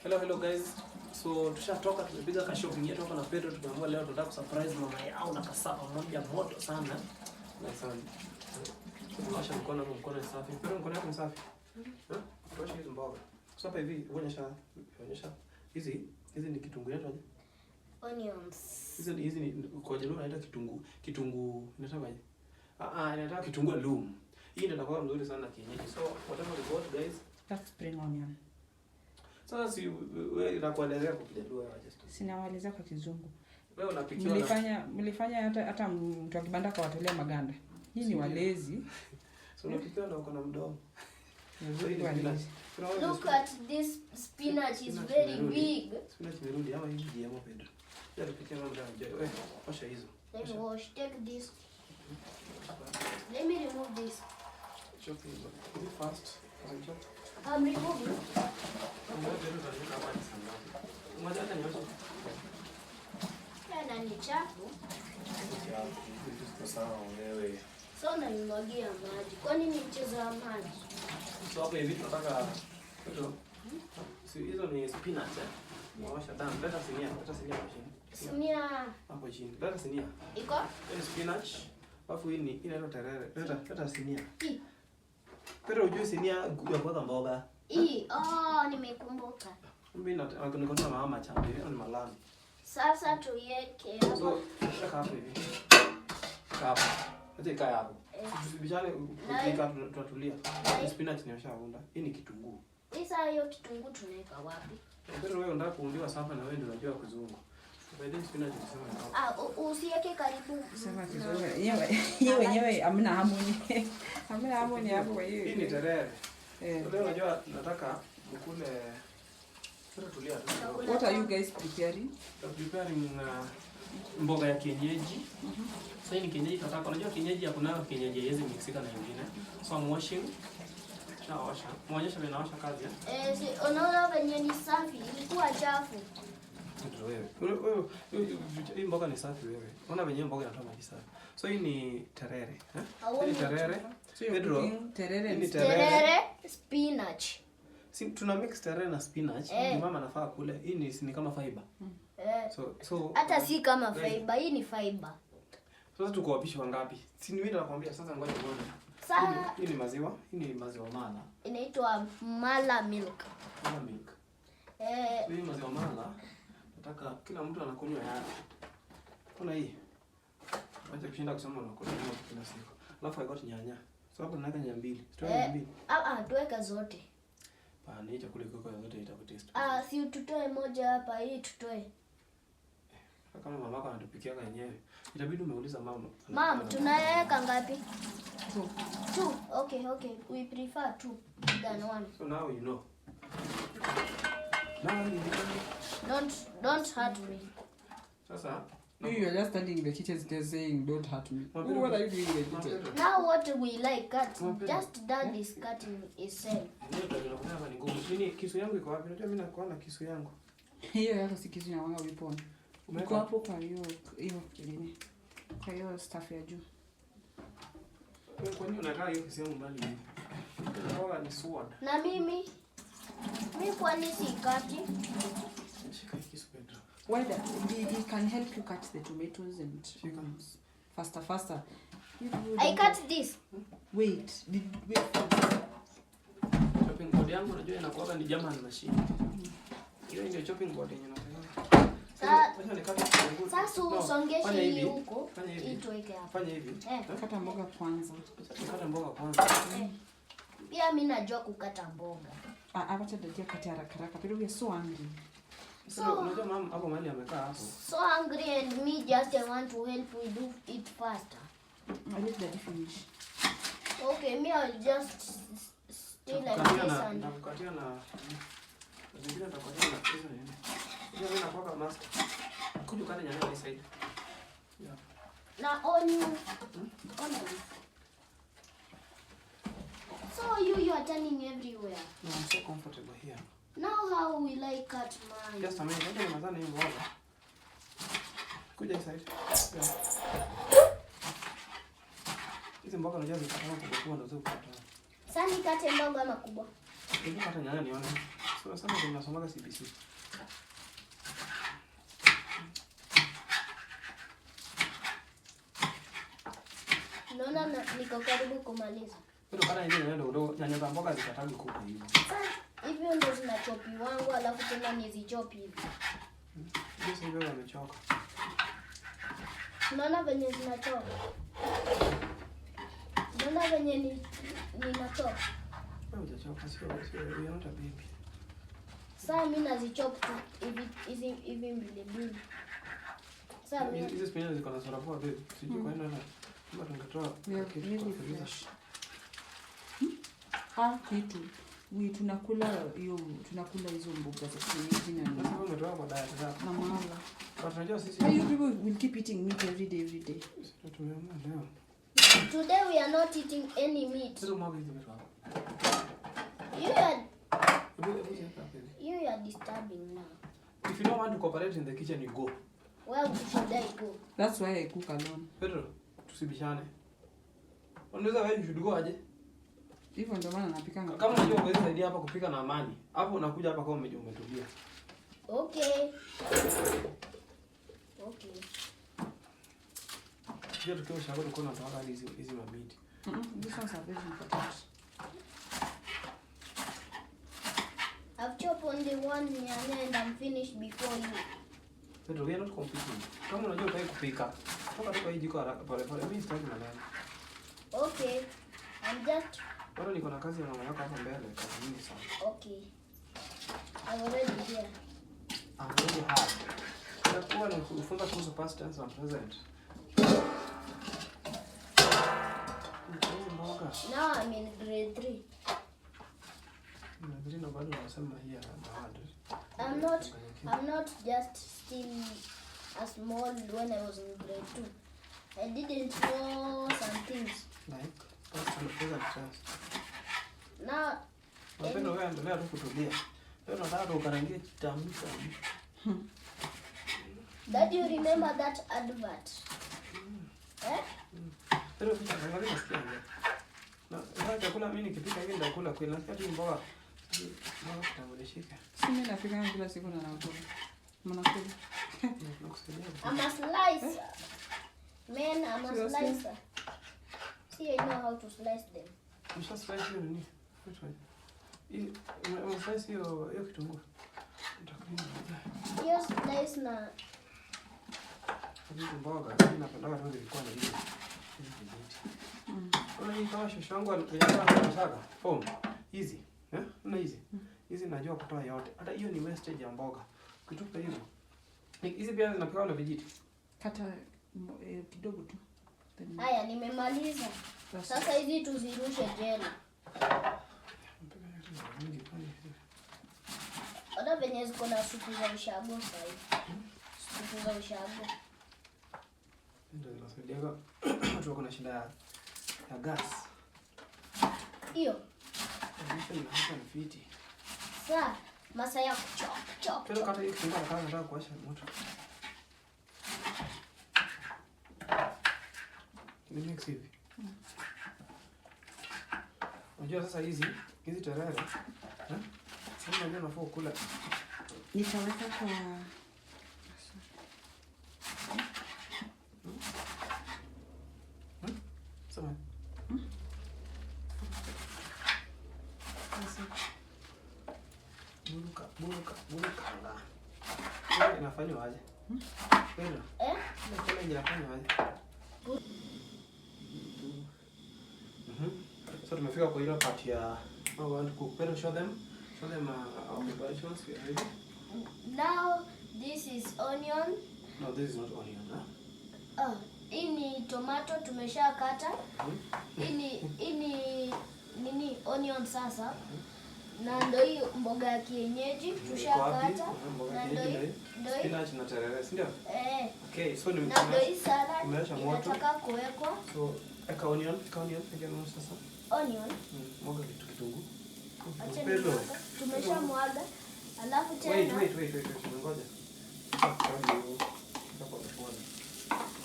Hello guys. So tushatoka tumepiga ka shopping yetu hapa na Pedro, tumeamua leo tunataka kusurprise mama yao na kasapa moja moto sana. Na sana. Tunawasha mkono safi. Pedro mkono wako safi. Tuoshe hizo mboga. Sasa hivi onyesha. Hizi ni kitunguu yetu aje? Onions. Hizi ni kwa jina inaitwa kitunguu inaitwa aje? Inaitwa kitunguu loom. Hii ndio inakuwa mzuri sana kienyeji. So whatever we got guys, that's spring onion. Sasa si wewe unakuelezea kwa Kijaluo aje? Sinawaelezea kwa Kizungu. Wewe unapikiwa mlifanya hata mtu akibanda kwa watolea maganda. Hii ni walezi. So unapikiwa na uko na mdomo. Look at this spinach is very big. Spinach imerudi ama hii hapo Pedro. Ya tupikia mama ndio. Wewe osha hizo. Let me wash. Take this. Let me remove this. Chop it fast. I'm removing. Na ni chafu. So naimwagia maji. Kwani ni mchezo wa maji? So hapo hivi tunataka hizo ni spinach Mwasha damu. Leta sinia kwa chini. Sinia Hapo chini. Leta sinia. Iko? Ni spinach. Alafu hii ni inaitwa terere. Leta sinia. Hii. Pero ujue sinia ya kuweka mboga. Hii. Nimekumbuka. Mimi niko na mama chambi, ni malami. Sasa tuiweke hapo. So, shaka hapo hivi. Hapo. Aje kaya hapo. Bisale tutatulia. Spinach ni ushaunda. Hii ni kitunguu. Sasa hiyo kitunguu tunaweka wapi? Pero wewe unataka kuundiwa safa na wewe ndio unajua kuzungu. Baadaye spinach unasema hapo. Usiweke karibu. Sema Kizungu. Yenyewe hamna hamoni. Hamna hamoni hapo kwa hiyo. Hii ni terere. Leo unajua nataka ukule. Tulia tu. What are you guys preparing? Preparing mboga ya kienyeji. Sasa hii ni kienyeji tunataka. Unajua kienyeji hakuna kienyeji hizi mixika na nyingine. So I'm washing. Naosha. Muonyesha vile naosha kazi unaona venye ni safi, ilikuwa chafu. Wewe hii mboga ni safi wewe. Unaona venye mboga inatoa maji safi. So hii ni terere, Hii ni terere. Pedro, terere spinach. Si tuna mix terere na spinach. Mama anafaa kule. Hii ni kama fiber. So hata si kama fiber, hii ni fiber. Sasa tuko wapishi wangapi? Si ni mimi nakwambia sasa ngoja tuone. Hii ni maziwa, mala. Inaitwa mala milk. Mala milk. Hii maziwa mala. Nataka kila mtu anakunywa yake. Kuna hii. Wacha kushinda kusema unakunywa kila siku. Alafu I got nyanya. So hapo tunaweka nyanya mbili. Tuweke mbili. Tuweka zote. Ni chakula kiko yote itakutaste. Si tutoe moja hapa, hii tutoe. Kama mamako anatupikia yenyewe. Itabidi umeuliza mama. Mom, tunaweka ngapi? 2. Okay. We prefer 2 than 1. So now you know. Don't hurt me. Sasa you are just standing in the kitchen saying don't hurt me. What are you doing in the kitchen? Now what we like cut. Just dad is cutting itself. Nini kisu yangu iko wapi? Unajua mimi nakuona kisu yangu. Hiyo yako si kisu ya wanga ulipona. Uko hapo kwa hiyo nini? Kwa hiyo staff ya juu. Kwa nini unataka hiyo kisu yangu mbali hivi? Kwa ni sword. Na mimi kwa nini sikati? Shika kisu Pedro. Why he can help you cut the tomatoes and faster. I cut this. Wait. Chopping board yangu unajua inakuwa ni German machine. Hiyo ndio chopping board yenyewe napenda. Sasa usongeshe hii huko. Itoeke hapa. Fanya hivi. Kata mboga kwanza. Pia mimi najua kukata mboga. Acha dadia kata haraka. Pero we are so hungry. So unajua mama hapo mahali amekaa hapo. So hungry and me just want to help we do it faster. I let daddy finish. Okay, me I'll just stay like this and nakukatia na zingine nitakukatia na hizo nini. Mimi nakuweka master. Kuja kale nyanya hii side. Yeah. Na onion. So you are turning everywhere. No, I'm so comfortable here. Now how will I cut mine? Just a minute. Ndio nadhani hivi bora. Kuja hii side. Yeah. Hizi mboga unajua zikatana kubwa ndio zikatana. Sasa nikate ndogo ama kubwa? Nikata nyanya nione. Sana tunasoma CBC. Naona niko karibu kumaliza. Ndio kana hivi ndio nyanya za mboga zikatagi kuku hivi. Hivyo ndio zinachopi wangu alafu tena nizichopi hivi. Sasa hivi wamechoka. Unaona venye zinatoka. Unaona venye ninatoka. Wewe hujachoka, sio you're not a baby. Sasa mimi nazichop tu hivi mbili. Sasa mimi hizi spinach ziko na sura poa babe. Sijui kwa nini kama tungetoa kitu kwa freezer. Kitu. Tunakula hizo mboga za kienyeji na nini. Sasa umetoa kwa diet zako. Na mala. But unajua sisi You people will keep eating meat every day. Tumeamua leo. today we are not eating any meat. Sasa mwaga hizo vitu hapo. You are disturbing now. If you don't want to cooperate in the kitchen, you go. Where should I go? That's why I cook alone. Pedro, tusibishane. Unaweza wewe should go aje? Hivyo ndio maana napikanga. Kama unajua uweze saidia hapa kupika na amani. Hapo unakuja hapa kama umetulia. Okay. Sio tukiwa shamba tuko na tawala hizi mabiti. This one's a very important. I've chopped only one nyanya and I'm finished before you. Pedro, we are not competing. Kama unajua utaki kupika, toka hii jiko haraka pole. Mimi sitaki maneno. Okay. I'm just Bado niko na kazi ya mama yako hapa mbele, kazi nyingi sana. okay. I'm already here. I'm very hard. Nakuwa na kufunza kuhusu past tense and present. Now I'm in grade 3. Bado nasema hii I'm not just still a small when I was in grade 2. I didn't know some things. Like past and present tense. Now Napenda wewe endelea tu kutulia. Wewe unataka ukarangie kitamu. that you remember that advert. Pero angalia nasikia. Na chakula mimi nikipika hivi ndakula kweli. Nasikia tu mboga. Mboga kitamulishika. Si mimi napika kila siku na nakula. Mnakula. I'm a slicer. Man, I'm a slicer. See, I know how to slice them. Msha slice hiyo nini? Hii slice hiyo kitunguu. Hiyo slice na hizi mboga napenda tu zilikuwa na hizi vijiti. Hii kama shosho wangu alikuwa anataka form hizi. Na hizi najua kutoa yote. Hata hiyo ni wastage ya mboga. Ukitupa hizo. Hizi pia zinapikwa na vijiti. Kata kidogo tu. haya, nimemaliza. Sasa hizi tuzirushe jela. Oda venye ziko na supu za ushago sasa hivi. Supu za ushago. Ndio inasaidia watu wako na shida ya gas. Hiyo. Ndio hapa ni fiti. Sasa masa ya kuchop. Pero kata hii kitunguu nataka kuwasha moto. Ni mix hivi. Unajua sasa hizi terere. Sasa ndio nafaa kula. Nitaweka kwa Sema. Buruka anga. Hiyo inafanywa aje? Kwenda. Ndio inafanywa aje? So tumefika kwa ile part ya I want to cook. Pero show them our preparations. We are ready. Now this is onion. No, this is not onion, huh? Hii ni tomato tumeshakata. Hii ni nini onion sasa. Na ndio hii mboga ya kienyeji tushakata. Na ndio spinach na terere, si ndio? Okay, so ni na ndio hii salad inataka kuwekwa. So eka onion again sasa. Onion. Mwaga kitunguu. Acha tumeshamwaga. Alafu tena wait, ngoja.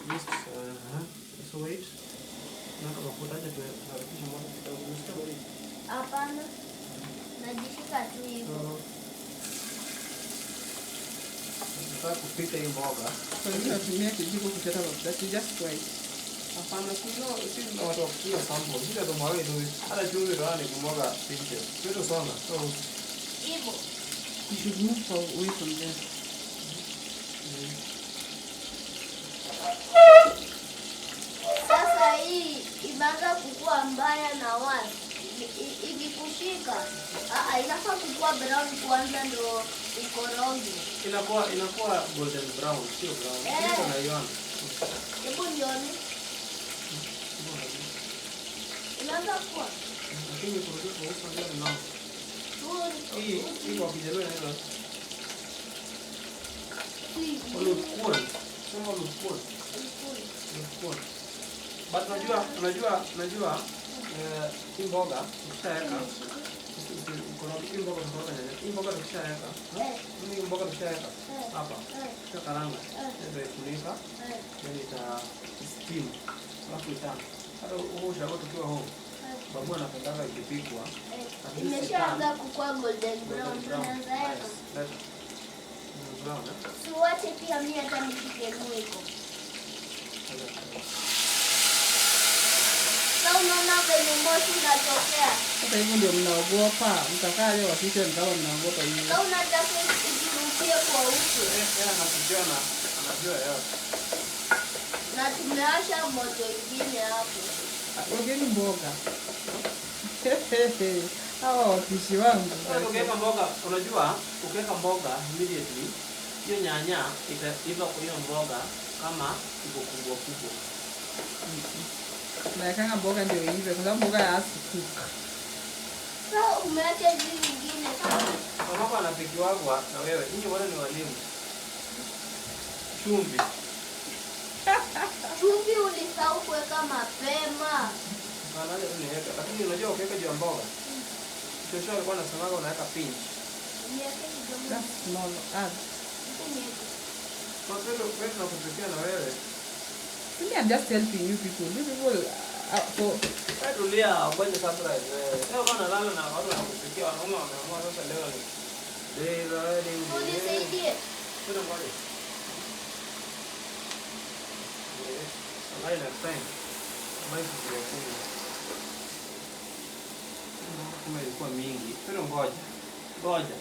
Just so wait. Na kama kutaja tuharakisha moto kidogo. Hapana. Najishika tu hivyo. nataka kupika hii mboga. Kwa nini unatumia kijiko kuchota mafuta? Just twice. Hapana, sisi watu wa kupiga sample. Sisi ndio mwawe ndio. Hata chumvi ndio ni kumwaga pinche. Sio sana. Hivyo. You should move away from there. Sasa hii imeanza kukua mbaya na wazi. Ikikushika, inafaa kukua brown kwanza ndio ikoroge. Inakuwa golden brown, sio brown. Sio unaiona. Hebu nione. Inaanza kuwa. Lakini koroge kwa uso ndio na. Hii kwa kijana ndio. Ulikuwa. Sema ulikuwa. Ulikuwa. But unajua hii mboga ukishaweka hii mboga ukishaweka hapa kisha karanga ndio ifunika then ita steam alafu hata huo ushago tukiwa home babu anapendaga ikipikwa imeshaanza kukua golden brown tunaanza siwache pia mimi hata nipike mwiko. Sasa unaona venye moshi unatokea. Sasa hivyo ndio mnaogopa. Mtakaa leo wasije mkao mnaogopa hivi. Sasa unataka ijirukie kwa uso. Anajua yote. Na tumeasha moto ingine hapo. Ongeni mboga. Hawa wapishi wangu. Ukiweka mboga, unajua ukiweka mboga immediately hiyo nyanya itaiva kwa hiyo mboga kama iko kubwa kubwa. Na kanga mboga ndio ive kwa sababu mboga ya asikuka. Sasa umeacha hizi nyingine sana. Mama anapiki wagwa na wewe. Ninyi wote ni walimu. Chumvi. Chumvi ulisahau kuweka mapema. Maana unaweka. Lakini unajua ukiweka juu ya mboga. Shosho alikuwa anasemaga unaweka pinch. Niweke kidogo. That's small. Kwa sababu wewe tunakupikia na wewe. I'm just helping you people. You people for tulia kwenye surprise. Leo bana lala na watu wanakupikia wanaume wameamua sasa leo ni. Unisaidie. Kuna mbali. Alright, next time. Maiki kwa kuni. Kama ilikuwa mingi. Pero ngoja. Ngoja.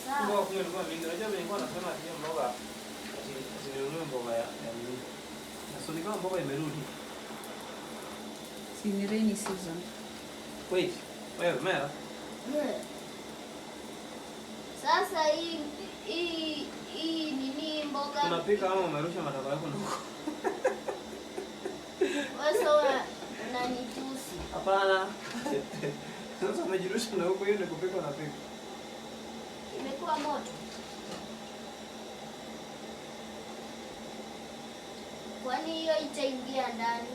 Sawa. Ngoja kama ilikuwa mingi. Unajua mimi nilikuwa nasema hiyo mboga asinunue mboga ya mingi. Na sio kama mboga imerudi. si ni rainy season. Wait. Wewe mera. Sasa hii nini mboga? Unapika ama umerusha matako yako huko? Wewe unanitusi. Hapana. Sasa umejirusha na huko hiyo ni kupika na pika. Imekuwa moto. Kwani hiyo itaingia ndani?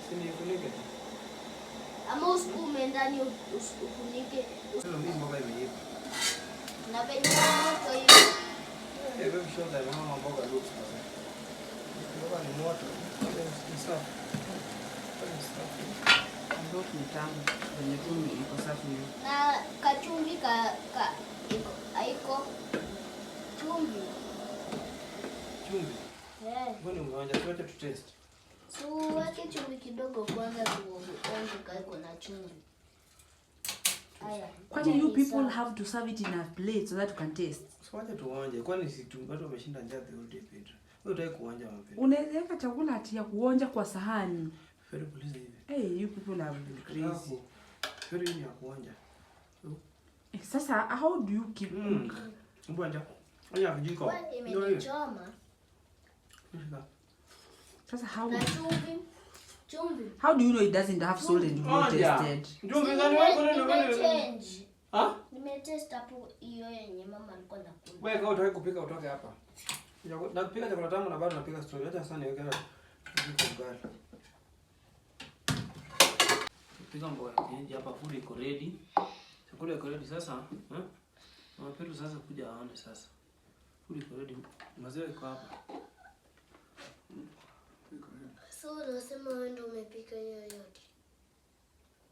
Si nifunike tu. Ama usukume ndani ufunike. Sio mimi mboga imeiva. Na penye moto hiyo. Wewe mshoga na mama mboga looks sasa. Mboga ni moto. Ni safi. Ni safi. Ndio ni tamu. Kwenye kumi iko safi hiyo. Na kachumvi iko haiko chumvi. Chumvi. Mbona umeanza tuache tu test? So weke chumvi kidogo kwanza tuonje kaiko na chumvi. Haya. Kwani you people have to serve it in a plate so that you can taste. Siwache tuonje. Kwani si watu wameshinda njaa the whole day Peter. Wewe utaki kuonja mapema. Unaweza weka chakula ati ya kuonja kwa sahani. Feri police hivi. Hey, you people are crazy. Feri ni ya kuonja. Sasa how do you keep Mbona? Anya kijiko. Imenichoma. Sasa how Chumvi. how do you know it doesn't have salt and you not tasted? Chumvi gani wewe Change. Ah? Nimetest hapo hiyo yenye mama alikuwa anakula. Wewe kama utaki kupika utoke hapa. Na kupika chakula tamu na bado napika story. Acha sana niweke na ugali. Pika mboga kienyeji hapa, food iko ready. Chakula iko ready sasa, Mama Petu sasa kuja aone sasa. Food iko ready. Maziwa iko hapa. So unasema wewe ndio umepika hiyo yote.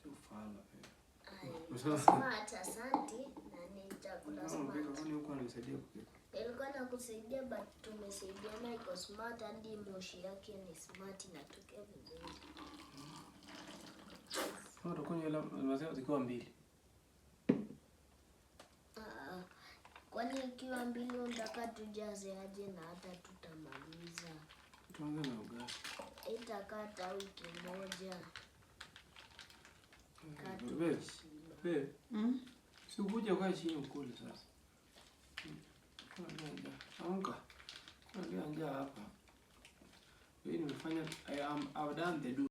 Ufala pia. Smart, asante. Na ni chakula smart. Kwani huko ananisaidia kupika? Nilikuwa nakusaidia but tumesaidiana, iko smart hadi moshi yake ni smart, inatokea vizuri. Utakunywa maziwa zikiwa 2. Kwani ikiwa 2 unataka tujaze aje na hata tutamaliza? Tuanze na ugali. Itakata wiki moja. Wewe. Si ukuje kwa chini ukule sasa. Amka. Ndio njaa hapa. Wewe nimefanya I've done the do.